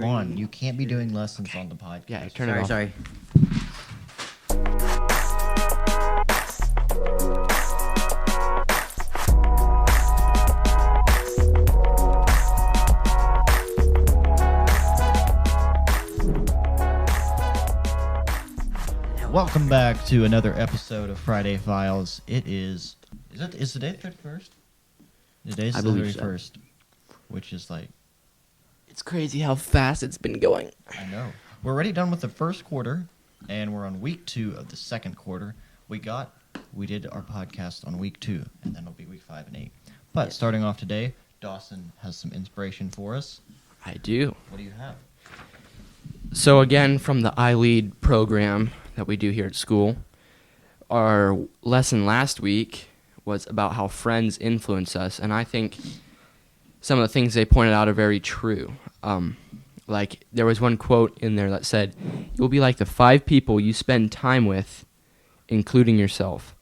Vaughn, you can't be doing lessons on the podcast. Yeah, turn it off. Sorry. Welcome back to another episode of Friday Files. Is today the 31st? Today's I the believe so. 31st, which is like, It's crazy how fast it's been going. I know. We're already done with the first quarter, and we're on week 2 of the second quarter. We did our podcast on week 2, and then it'll be week 5 and 8. But Yes. starting off today, Dawson has some inspiration for us. I do. What do you have? So again, from the iLead program that we do here at school, our lesson last week was about how friends influence us, and I think some of the things they pointed out are very true. Like there was one quote in there that said, "You'll be like the 5 people you spend time with, including yourself,"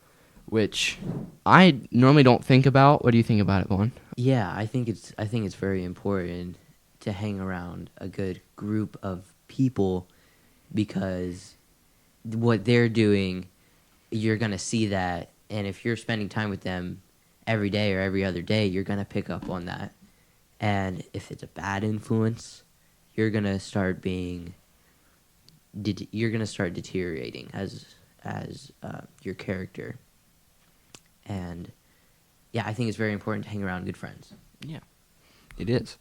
which I normally don't think about. What do you think about it, Vaughn? Yeah, I think it's very important to hang around a good group of people because what they're doing, you're gonna see that, and if you're spending time with them every day or every other day, you're gonna pick up on that. And if it's a bad influence, you're gonna start deteriorating as your character. And yeah, I think it's very important to hang around good friends. Yeah, it is.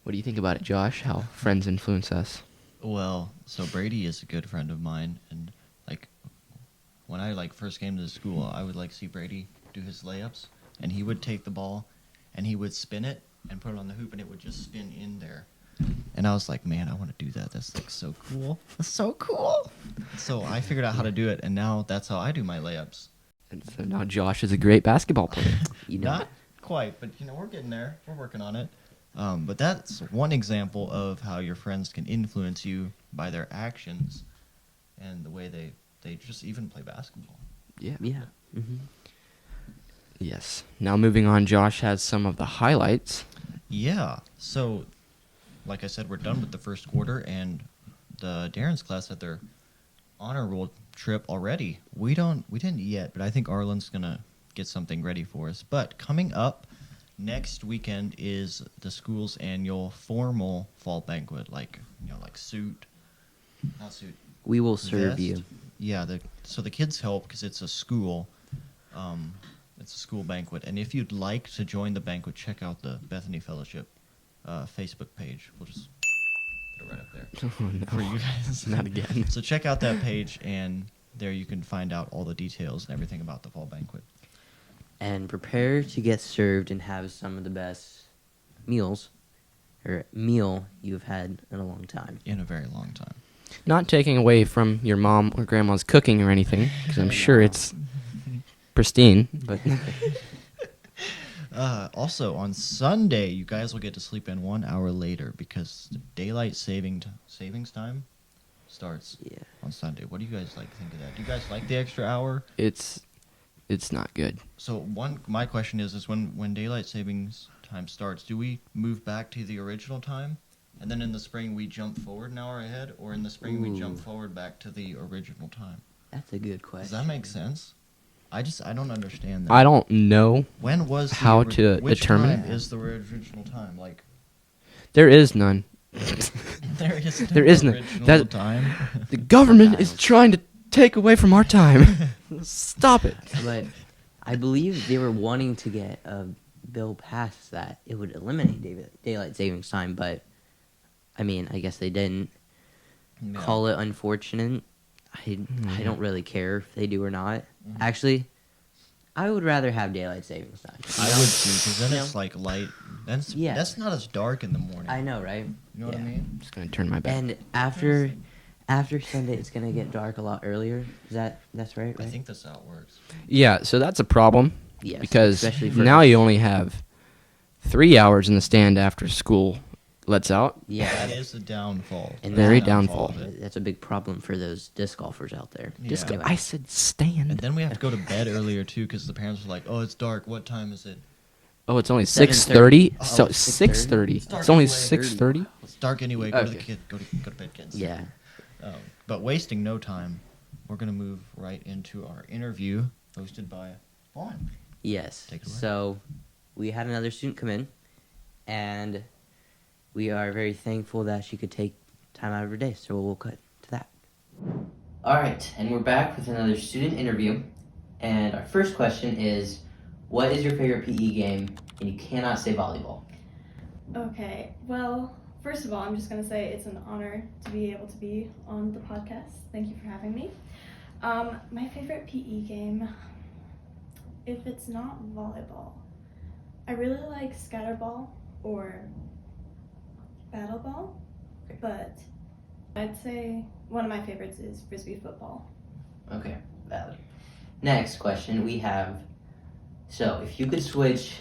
What do you think about it, Josh? How friends influence us? Well, so Brady is a good friend of mine, and like when I first came to the school, I would see Brady do his layups, and he would take the ball, and he would spin it and put it on the hoop, and it would just spin in there. And I was like, man, I want to do that. That's so cool. That's so cool. So I figured out how to do it, and now that's how I do my layups. And so now Josh is a great basketball player. You know, Not quite, but we're getting there. We're working on it. But that's one example of how your friends can influence you by their actions and the way they just even play basketball. Yeah. yeah. Hmm. Yes. Now moving on, Josh has some of the highlights. Yeah. So, like I said, we're done with the first quarter, and the Darren's class had their honor roll trip already. We didn't yet, but I think Arlen's gonna get something ready for us. But coming up next weekend is the school's annual formal fall banquet, like suit, not suit. We will serve vest. you. Yeah, so the kids help because it's a school. It's a school banquet, and if you'd like to join the banquet, check out the Bethany Fellowship Facebook page. We'll just put it right up there Oh, no. for you guys. Not again. So check out that page, and there you can find out all the details and everything about the fall banquet. And prepare to get served and have some of the best meal you've had in a long time. In a very long time. Not taking away from your mom or grandma's cooking or anything, because I'm sure it's pristine. But Also, on Sunday, you guys will get to sleep in 1 hour later because the daylight savings time starts Yeah. on Sunday. What do you guys think of that? Do you guys like the extra hour? it's not good. So my question is when daylight savings time starts, do we move back to the original time, and then in the spring we jump forward an hour ahead, or in the spring we jump Ooh. forward back to the original time? That's a good question. Does that make sense? I don't understand that. I don't know. When was how to which determine time is the original time? Like There is none. there is no There is no- original that- time. The government is trying to take away from our time. Stop it. But I believe they were wanting to get a bill passed that it would eliminate daylight savings time, but I mean, I guess they didn't. Yeah. Call it unfortunate. I don't really care if they do or not. Actually, I would rather have daylight savings time. I would too, because then You it's know? like light. Yeah. That's not as dark in the morning. I know, right? You know what I Yeah. mean? I'm just gonna turn my back. And after Sunday, it's gonna get dark a lot earlier. That's right? I think that's how it works. Yeah, so that's a problem. Yes, Because especially for now you only have 3 hours in the stand after school lets out. Yeah, That is the downfall. And Very that- downfall. of it. That's a big problem for those disc golfers out there. Yeah. Just Anyway. I said stand. And then we have to go to bed earlier too, because the parents are like, "Oh, it's dark. What time is it?" Oh, it's only 7:30. 6:30. Oh, So 6:30. 6:30. It's dark It's only anyway. 6:30. It's dark anyway. Go to the Okay. kid. Go to bed, kids. Yeah. But wasting no time, we're gonna move right into our interview hosted by Vaughn. Yes. Take it away. So we had another student come in, and we are very thankful that she could take time out of her day. So we'll cut to that. All right, and we're back with another student interview. And our first question is, what is your favorite PE game? And you cannot say volleyball. Okay, well, first of all, I'm just going to say it's an honor to be able to be on the podcast. Thank you for having me. My favorite PE game, if it's not volleyball, I really like scatterball or battleball, but I'd say one of my favorites is frisbee football. Okay, valid. Next question we have, so if you could switch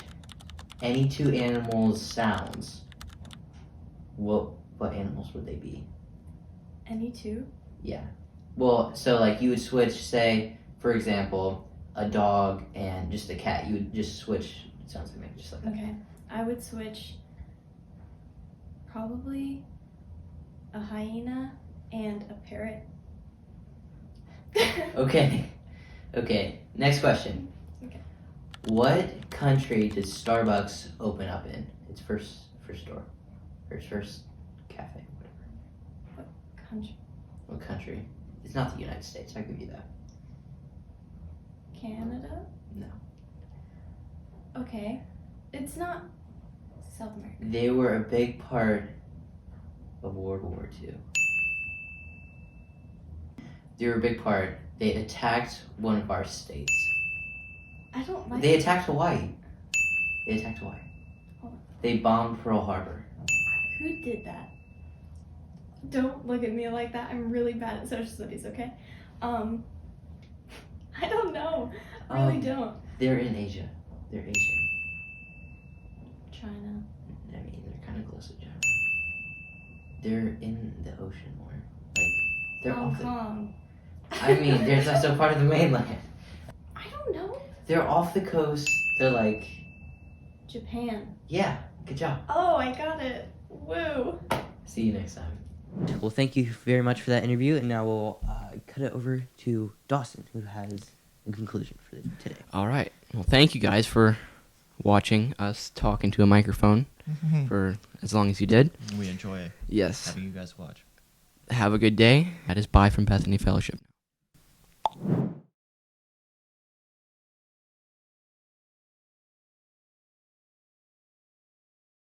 any two animals' sounds, what animals would they be? Any two? Yeah. Well, so like you would switch, say, for example, a dog and just a cat. You would just switch sounds like just like that. Okay, I would switch probably a hyena and a parrot. Okay. Okay. Next question. Okay. What country did Starbucks open up in? Its first store, or its first cafe, whatever. Country. What country? It's not the United States. I'll give you that. Canada? No. Okay. It's not South America. They were a big part of World War II. They were a big part. They attacked one of our states. I don't like They attacked Hawaii. They attacked Hawaii. Oh. They bombed Pearl Harbor. Who did that? Don't look at me like that. I'm really bad at social studies, okay? I don't know. Really don't. They're in Asia. They're Asian. China. I mean, they're kind of close to China. They're in the ocean more. Like, they're Hong off the... Kong. I mean, they're also part of the mainland. I don't know. They're off the coast. They're like... Japan. Yeah, good job. Oh, I got it. Woo. See you next time. Well, thank you very much for that interview, and now we'll cut it over to Dawson, who has a conclusion for today. All right. Well, thank you guys for watching us talk into a microphone for as long as you did. We enjoy Yes. having you guys watch. Have a good day. That is bye from Bethany Fellowship.